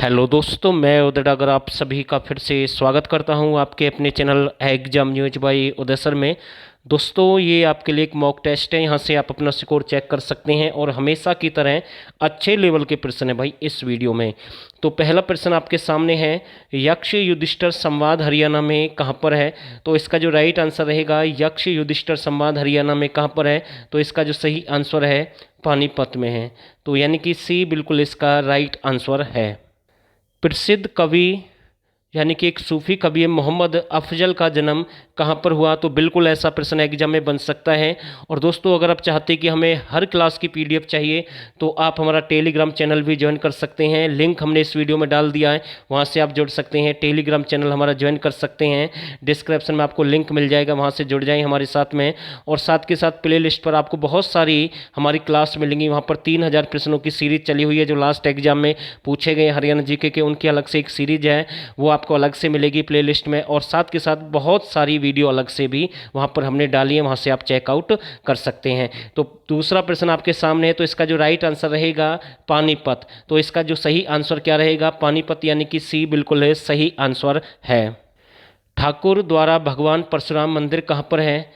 Hello दोस्तों, मैं उदय डागर आप सभी का फिर से स्वागत करता हूं आपके अपने channel exam news by Uday sir में। दोस्तों, ये आपके लिए एक मॉक टेस्ट है। यहां से आप अपना स्कोर चेक कर सकते हैं और हमेशा की तरह अच्छे लेवल के प्रश्न है भाई इस वीडियो में। तो पहला प्रश्न आपके सामने है, यक्ष युधिष्ठिर संवाद हरियाणा में कहाँ पर है? तो इसका जो राइट आंसर रहेगा, यक्ष युधिष्ठिर संवाद हरियाणा में कहाँ पर है? तो इसका जो सही आंसर है पानीपत में है। तो यानी कि सी बिल्कुल इसका राइट आंसर है। प्रसिद्ध कवि यानी कि एक सूफी कवि है मोहम्मद अफजल का जन्म कहाँ पर हुआ? तो बिल्कुल ऐसा प्रश्न एग्जाम में बन सकता है। और दोस्तों, अगर आप चाहते हैं कि हमें हर क्लास की पीडीएफ चाहिए तो आप हमारा टेलीग्राम चैनल भी ज्वाइन कर सकते हैं। लिंक हमने इस वीडियो में डाल दिया है, वहाँ से आप जुड़ सकते हैं। टेलीग्राम चैनल हमारा ज्वाइन कर सकते हैं, डिस्क्रिप्शन में आपको लिंक मिल जाएगा, वहाँ से जुड़ जाएँ हमारे साथ में। और साथ के साथ प्ले लिस्ट पर आपको बहुत सारी हमारी क्लास मिलेंगी। वहाँ पर 3000 प्रश्नों की सीरीज चली हुई है जो लास्ट एग्जाम में पूछे गए हरियाणा जीके के, उनकी अलग से एक सीरीज है, वो आपको अलग से मिलेगी प्लेलिस्ट में। और साथ के साथ बहुत सारी वीडियो अलग से भी वहाँ पर हमने डाली है, वहाँ से आप चेकआउट कर सकते हैं। तो दूसरा प्रश्न आपके सामने है, तो इसका जो राइट आंसर रहेगा पानीपत। तो इसका जो सही आंसर क्या रहेगा? पानीपत, यानी कि सी बिल्कुल है सही आंसर है। ठाकुर द्वारा भगवान परशुराम मंदिर कहाँ पर है?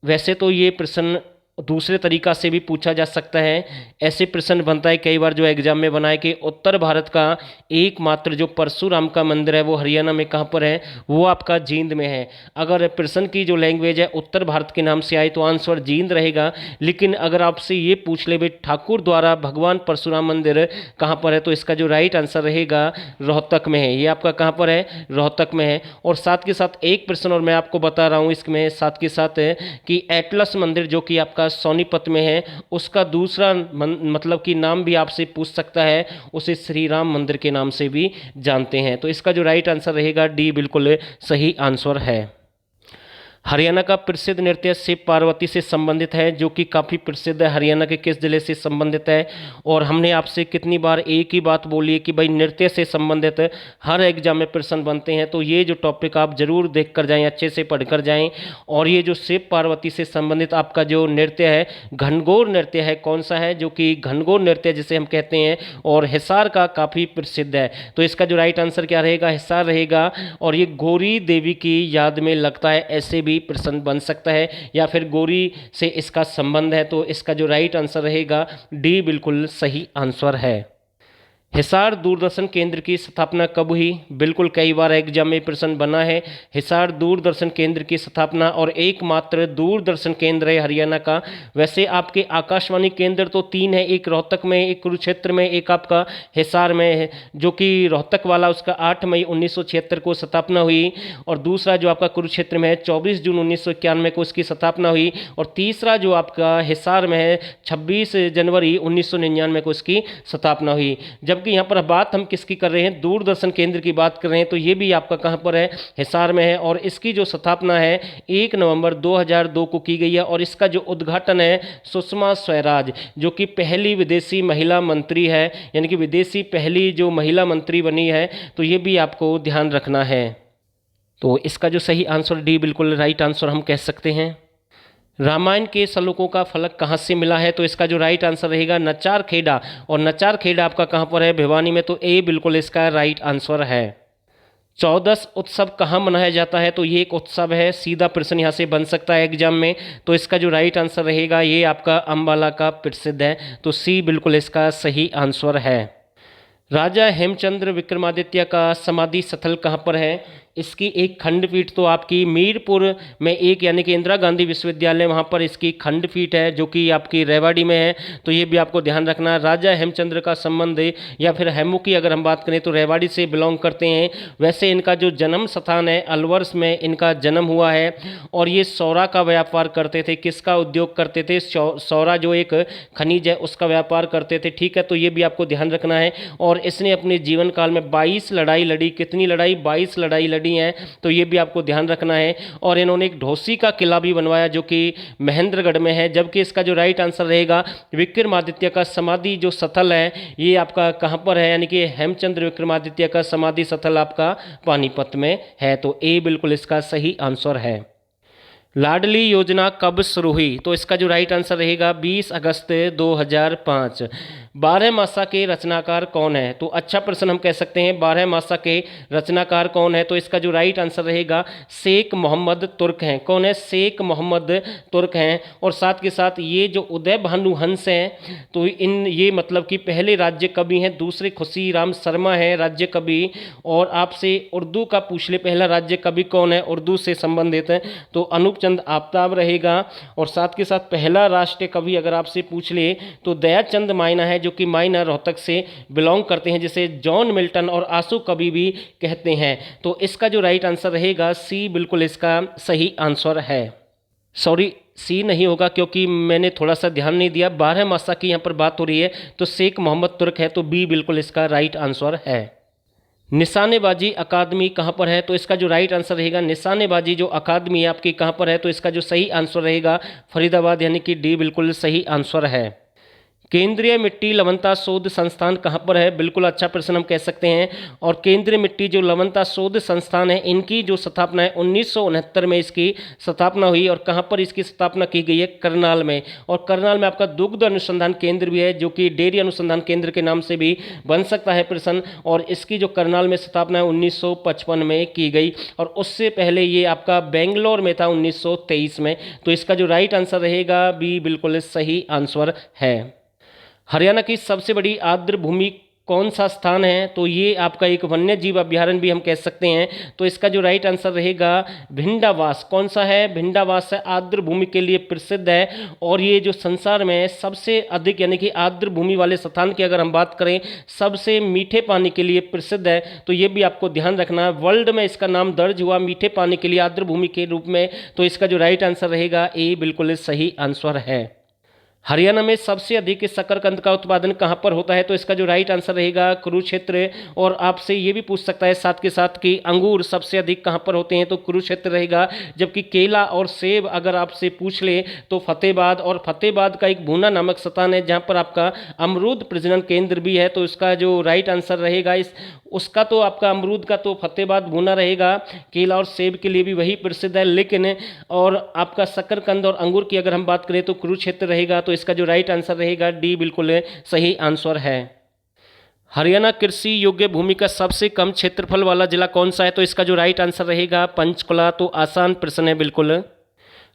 वैसे तो ये प्रश्न दूसरे तरीका से भी पूछा जा सकता है। ऐसे प्रश्न बनता है कई बार जो एग्जाम में बना है कि उत्तर भारत का एकमात्र जो परशुराम का मंदिर है वो हरियाणा में कहाँ पर है? वो आपका जींद में है। अगर प्रश्न की जो लैंग्वेज है उत्तर भारत के नाम से आए तो आंसर जींद रहेगा। लेकिन अगर आपसे ये पूछ ले भाई ठाकुर द्वारा भगवान परशुराम मंदिर कहाँ पर है, तो इसका जो राइट आंसर रहेगा रोहतक में है। ये आपका कहाँ पर है? रोहतक में है। और साथ के साथ एक प्रश्न और मैं आपको बता रहा हूँ इसमें साथ के साथ कि एटलस मंदिर जो कि आपका सोनीपत में है, उसका दूसरा मतलब कि नाम भी आपसे पूछ सकता है, उसे श्री राम मंदिर के नाम से भी जानते हैं। तो इसका जो राइट आंसर रहेगा डी बिल्कुल सही आंसर है। हरियाणा का प्रसिद्ध नृत्य शिव पार्वती से संबंधित है, जो कि काफ़ी प्रसिद्ध है। हरियाणा के किस जिले से संबंधित है? और हमने आपसे कितनी बार एक ही बात बोली है कि भाई नृत्य से संबंधित हर एग्जाम में प्रश्न बनते हैं, तो ये जो टॉपिक आप जरूर देख कर जाएं, अच्छे से पढ़ कर जाएं। और ये जो शिव पार्वती से संबंधित आपका जो नृत्य है घनघोर नृत्य है, कौन सा है? जो कि घनघोर नृत्य जिसे हम कहते हैं, और हिसार का काफ़ी प्रसिद्ध है। तो इसका जो राइट आंसर क्या रहेगा? हिसार रहेगा। और ये गौरी देवी की याद में लगता है, ऐसे भी प्रश्न बन सकता है, या फिर गौरी से इसका संबंध है। तो इसका जो राइट आंसर रहेगा डी बिल्कुल सही आंसर है। हिसार दूरदर्शन केंद्र की स्थापना कब हुई? बिल्कुल कई बार एग्जाम में प्रश्न बना है। हिसार दूरदर्शन केंद्र की स्थापना, और एकमात्र दूरदर्शन केंद्र है हरियाणा का। वैसे आपके आकाशवाणी केंद्र तो 3 है, एक रोहतक में, एक कुरुक्षेत्र में, एक आपका हिसार में है। जो कि रोहतक वाला उसका 8 मई 1976 को स्थापना हुई, और दूसरा जो आपका कुरुक्षेत्र में है 24 जून 1991 को उसकी स्थापना हुई, और तीसरा जो आपका हिसार में है 26 जनवरी 1999 को उसकी स्थापना हुई। जबकि यहाँ पर बात हम किसकी कर रहे हैं? दूरदर्शन केंद्र की बात कर रहे हैं। तो ये भी आपका कहाँ पर है? हिसार में है। और इसकी जो स्थापना है 1 नवंबर 2002 को की गई है। और इसका जो उद्घाटन है सुषमा स्वराज, जो कि पहली विदेशी महिला मंत्री है, यानी कि विदेशी पहली जो महिला मंत्री बनी है। तो ये भी आपको ध्यान रखना है। तो इसका जो सही आंसर डी बिल्कुल राइट आंसर हम कह सकते हैं। रामायण के श्लोकों का फलक कहाँ से मिला है? तो इसका जो राइट आंसर रहेगा नचार खेड़ा। और नचार खेड़ा आपका कहाँ पर है? भिवानी में। तो ए बिल्कुल इसका राइट आंसर है। 14 उत्सव कहाँ मनाया जाता है? तो ये एक उत्सव है, सीधा प्रश्न यहाँ से बन सकता है एग्जाम में। तो इसका जो राइट आंसर रहेगा ये आपका अम्बाला का प्रसिद्ध है। तो सी बिल्कुल इसका सही आंसर है। राजा हेमचंद्र विक्रमादित्य का समाधि स्थल कहाँ पर है? इसकी एक खंडपीठ तो आपकी मीरपुर में एक, यानी कि इंदिरा गांधी विश्वविद्यालय, वहाँ पर इसकी खंडपीठ है, जो कि आपकी रेवाड़ी में है। तो ये भी आपको ध्यान रखना है। राजा हेमचंद्र का संबंध या फिर हेमू की अगर हम बात करें तो रेवाड़ी से बिलोंग करते हैं। वैसे इनका जो जन्म स्थान है अलवर में इनका जन्म हुआ है। और ये सौरा का व्यापार करते थे। किसका उद्योग करते थे? सौरा जो एक खनिज है उसका व्यापार करते थे। ठीक है, तो ये भी आपको ध्यान रखना है। और इसने अपने जीवन काल में 22 लड़ाई लड़ी। कितनी लड़ाई? 22 लड़ाई लड़ी हैं। तो ये भी आपको ध्यान रखना है। और इन्होंने एक ढोसी का किला भी बनवाया जो कि महेंद्रगढ़ में है। जबकि इसका जो राइट आंसर रहेगा विक्रमादित्य का समाधि जो स्थल है ये आपका कहाँ पर है? यानी कि हेमचंद्र विक्रमादित्य का समाधि स्थल आपका पानीपत में है। तो ए बिल्कुल इसका सही आंसर है। लाडली योजना कब शुरू हुई? तो इसका जो राइट आंसर रहेगा 20 अगस्त 2005। बारहमासा के रचनाकार कौन है? तो अच्छा प्रश्न हम कह सकते हैं, बारहमासा के रचनाकार कौन है? तो इसका जो राइट आंसर रहेगा शेख मोहम्मद तुर्क हैं। कौन है? शेख मोहम्मद तुर्क हैं। और साथ के साथ ये जो उदय भानु हंस हैं, तो ये मतलब कि पहले राज्य कवि हैं। दूसरे खुशी राम शर्मा हैं राज्य कवि। और आपसे उर्दू का पूछ ले, पहला राज्य कवि कौन है उर्दू से संबंधित है? तो अनूप चंद आफ्ताब रहेगा। और साथ के साथ पहला राष्ट्रीय कवि अगर आपसे पूछ ले तो दयाचंद मायना है, जो कि मायना रोहतक से बिलोंग करते हैं, जिसे जॉन मिल्टन और आंसू कवि भी कहते हैं। तो इसका जो राइट आंसर रहेगा सी बिल्कुल इसका सही आंसर है। सॉरी, सी नहीं होगा क्योंकि मैंने थोड़ा सा ध्यान नहीं दिया। बारहमासा की यहाँ पर बात हो रही है तो शेख मोहम्मद तुर्क है, तो बी बिल्कुल इसका राइट आंसर है। निशानेबाजी अकादमी कहाँ पर है? तो इसका जो राइट आंसर रहेगा निशानेबाजी जो अकादमी है आपकी कहाँ पर है? तो इसका जो सही आंसर रहेगा फरीदाबाद, यानी कि डी बिल्कुल सही आंसर है। केंद्रीय मिट्टी लवणता शोध संस्थान कहाँ पर है? बिल्कुल अच्छा प्रश्न हम कह सकते हैं। और केंद्रीय मिट्टी जो लवणता शोध संस्थान है, इनकी जो स्थापना है 1969 में इसकी स्थापना हुई। और कहाँ पर इसकी स्थापना की गई है? करनाल में। और करनाल में आपका दुग्ध अनुसंधान केंद्र भी है, जो कि डेयरी अनुसंधान केंद्र के नाम से भी बन सकता है प्रश्न। और इसकी जो करनाल में स्थापना है 1955 में की गई। और उससे पहले ये आपका बेंगलोर में था 1923 में। तो इसका जो राइट आंसर रहेगा बी बिल्कुल सही आंसर है। हरियाणा की सबसे बड़ी आर्द्र भूमि कौन सा स्थान है? तो ये आपका एक वन्य जीव अभ्यारण्य भी हम कह सकते हैं। तो इसका जो राइट आंसर रहेगा भिंडावास। कौन सा है? भिंडावास है, आर्द्र भूमि के लिए प्रसिद्ध है। और ये जो संसार में सबसे अधिक यानी कि आर्द्र भूमि वाले स्थान की अगर हम बात करें, सबसे मीठे पानी के लिए प्रसिद्ध है। तो ये भी आपको ध्यान रखना है, वर्ल्ड में इसका नाम दर्ज हुआ मीठे पानी के लिए आर्द्र भूमि के रूप में। तो इसका जो राइट आंसर रहेगा ए बिल्कुल सही आंसर है। हरियाणा में सबसे अधिक शकरकंद का उत्पादन कहाँ पर होता है? तो इसका जो राइट आंसर रहेगा कुरुक्षेत्र। और आपसे ये भी पूछ सकता है साथ के साथ कि अंगूर सबसे अधिक कहाँ पर होते हैं? तो कुरुक्षेत्र रहेगा। जबकि केला और सेब अगर आपसे पूछ ले तो फतेहाबाद। और फतेहाबाद का एक भूना नामक स्थान है जहाँ पर आपका अमरूद प्रजनन केंद्र भी है। तो इसका जो राइट आंसर रहेगा उसका तो आपका अमरूद का तो फतेहाबाद भूना रहेगा। केला और सेब के लिए भी वही प्रसिद्ध है, लेकिन और आपका शकरकंद और अंगूर की अगर हम बात करें तो कुरुक्षेत्र रहेगा। तो इसका जो राइट आंसर रहेगा डी बिल्कुल सही आंसर है। हरियाणा कृषि योग्य भूमि का सबसे कम क्षेत्रफल वाला जिला कौन सा है? तो इसका जो राइट आंसर रहेगा पंचकुला। तो आसान प्रश्न है बिल्कुल।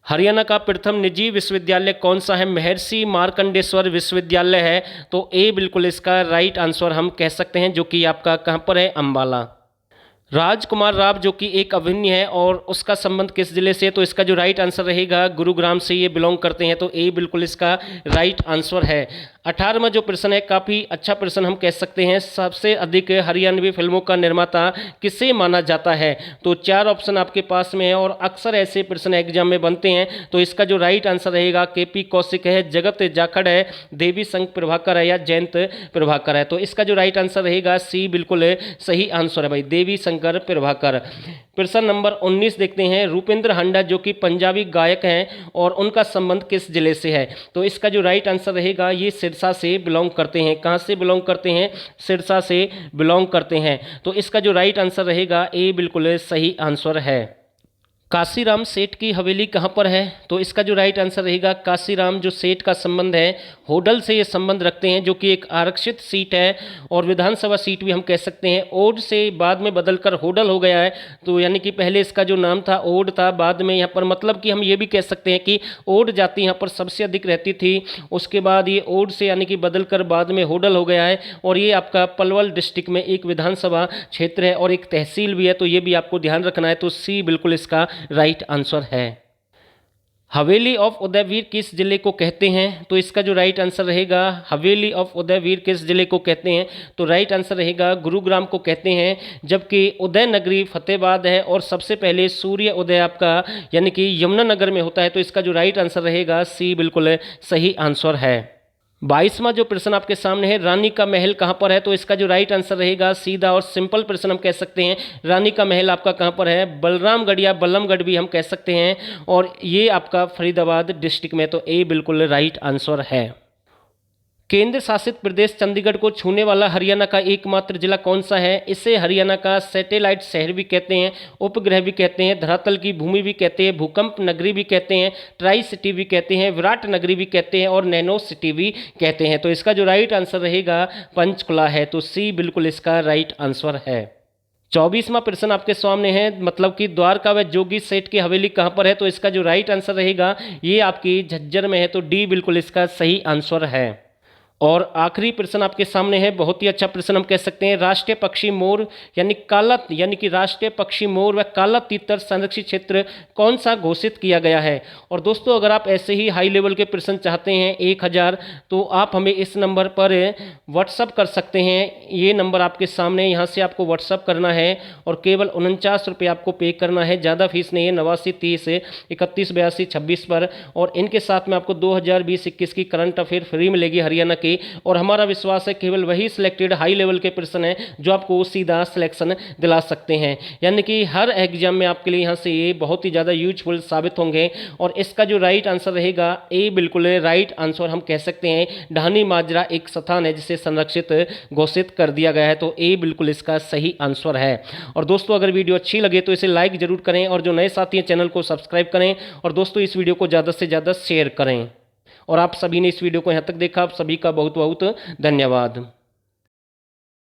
हरियाणा का प्रथम निजी विश्वविद्यालय कौन सा है? महर्षि मार्कंडेश्वर विश्वविद्यालय है। तो ए बिल्कुल इसका राइट आंसर हम कह सकते हैं, जो कि आपका कहाँ पर है? अंबाला। राजकुमार राव जो कि एक अभिन्न है और उसका संबंध किस जिले से? तो इसका जो राइट आंसर रहेगा गुरुग्राम से ये बिलोंग करते हैं। तो ए बिल्कुल इसका राइट आंसर है। 18वां जो प्रश्न है काफ़ी अच्छा प्रश्न हम कह सकते हैं। सबसे अधिक हरियाणवी फिल्मों का निर्माता किसे माना जाता है? तो 4 ऑप्शन आपके पास में है और अक्सर ऐसे प्रश्न एग्जाम में बनते हैं। तो इसका जो राइट आंसर रहेगा केपी कौशिक है, जगत जाखड़ है, देवी संघ प्रभाकर है या जयंत प्रभाकर है। तो इसका जो राइट आंसर रहेगा सी बिल्कुल सही आंसर है भाई, देवी शंकर प्रभाकर। प्रश्न नंबर 19 देखते हैं। रूपेंद्र हांडा जो कि पंजाबी गायक हैं और उनका संबंध किस जिले से है? तो इसका जो राइट आंसर रहेगा ये सिरसा से बिलोंग करते हैं। कहाँ से बिलोंग करते हैं? सिरसा से बिलोंग करते हैं। तो इसका जो राइट आंसर रहेगा ए बिल्कुल सही आंसर है। काशीराम सेठ की हवेली कहाँ पर है? तो इसका जो राइट आंसर रहेगा काशीराम जो सेठ का संबंध है होडल से ये संबंध रखते हैं, जो कि एक आरक्षित सीट है और विधानसभा सीट भी हम कह सकते हैं। ओड से बाद में बदलकर होडल हो गया है। तो यानी कि पहले इसका जो नाम था ओड था, बाद में यहाँ पर मतलब कि हम ये भी कह सकते हैं कि ओड जाति यहाँ पर सबसे अधिक रहती थी। उसके बाद ये ओड से यानी कि बदलकर बाद में होडल हो गया है। और ये आपका पलवल डिस्ट्रिक्ट में एक विधानसभा क्षेत्र है और एक तहसील भी है। तो ये भी आपको ध्यान रखना है। तो सी बिल्कुल इसका राइट आंसर है। हवेली ऑफ उदयवीर किस जिले को कहते हैं? तो इसका जो राइट आंसर रहेगा हवेली ऑफ उदयवीर किस जिले को कहते हैं? तो राइट आंसर रहेगा गुरुग्राम को कहते हैं। जबकि उदयनगरी फतेहाबाद है और सबसे पहले सूर्य उदय आपका यानी कि यमुनानगर में होता है। तो इसका जो राइट आंसर रहेगा सी बिल्कुल सही आंसर है। 22वां जो प्रश्न आपके सामने है, रानी का महल कहाँ पर है? तो इसका जो राइट आंसर रहेगा सीधा और सिंपल प्रश्न हम कह सकते हैं, रानी का महल आपका कहाँ पर है? बलरामगढ़ या बल्लमगढ़ भी हम कह सकते हैं और ये आपका फरीदाबाद डिस्ट्रिक्ट में। तो ए बिल्कुल राइट आंसर है। केंद्र शासित प्रदेश चंडीगढ़ को छूने वाला हरियाणा का एकमात्र जिला कौन सा है? इसे हरियाणा का सैटेलाइट शहर भी कहते हैं, उपग्रह भी कहते हैं, धरातल की भूमि भी कहते हैं, भूकंप नगरी भी कहते हैं, ट्राई सिटी भी कहते हैं, विराट नगरी भी कहते हैं और नैनो सिटी भी कहते हैं। तो इसका जो राइट आंसर रहेगा पंचकुला है। तो सी बिल्कुल इसका राइट आंसर है। 24वां प्रश्न आपके सामने है, मतलब कि द्वारका व जोगी सेठ की हवेली कहाँ पर है? तो इसका जो राइट आंसर रहेगा ये आपकी झज्जर में है। तो डी बिल्कुल इसका सही आंसर है। और आखिरी प्रश्न आपके सामने है, बहुत ही अच्छा प्रश्न हम कह सकते हैं। राष्ट्रीय पक्षी मोर यानी कि राष्ट्रीय पक्षी मोर व काला तीतर संरक्षित क्षेत्र कौन सा घोषित किया गया है? और दोस्तों अगर आप ऐसे ही हाई लेवल के प्रश्न चाहते हैं 1000, तो आप हमें इस नंबर पर व्हाट्सअप कर सकते हैं। ये नंबर आपके सामने, यहाँ से आपको व्हाट्सअप करना है और केवल 49 रुपये आपको पे करना है। ज़्यादा फीस नहीं है, 89 30 31 82 26 पर। और इनके साथ में आपको 2020-21 की करंट अफेयर फ्री मिलेगी हरियाणा की। और हमारा विश्वास है केवल वही सिलेक्टेड हाई लेवल के प्रश्न हैं जो आपको सीधा सिलेक्शन दिला सकते हैं। यानी कि हर एग्जाम में आपके लिए यहाँ से ये बहुत ही ज़्यादा यूजफुल साबित होंगे। और इसका जो राइट आंसर रहेगा ए बिल्कुल राइट आंसर हम कह सकते हैं। ढानी माजरा एक स्थान है जिसे संरक्षित घोषित कर दिया गया है। तो ए बिल्कुल इसका सही आंसर है। और दोस्तों अगर वीडियो अच्छी लगे तो इसे लाइक जरूर करें और जो नए साथी हैं चैनल को सब्सक्राइब करें। और दोस्तों इस वीडियो को ज़्यादा से ज़्यादा शेयर करें। और आप सभी ने इस वीडियो को यहाँ तक देखा, आप सभी का बहुत बहुत धन्यवाद।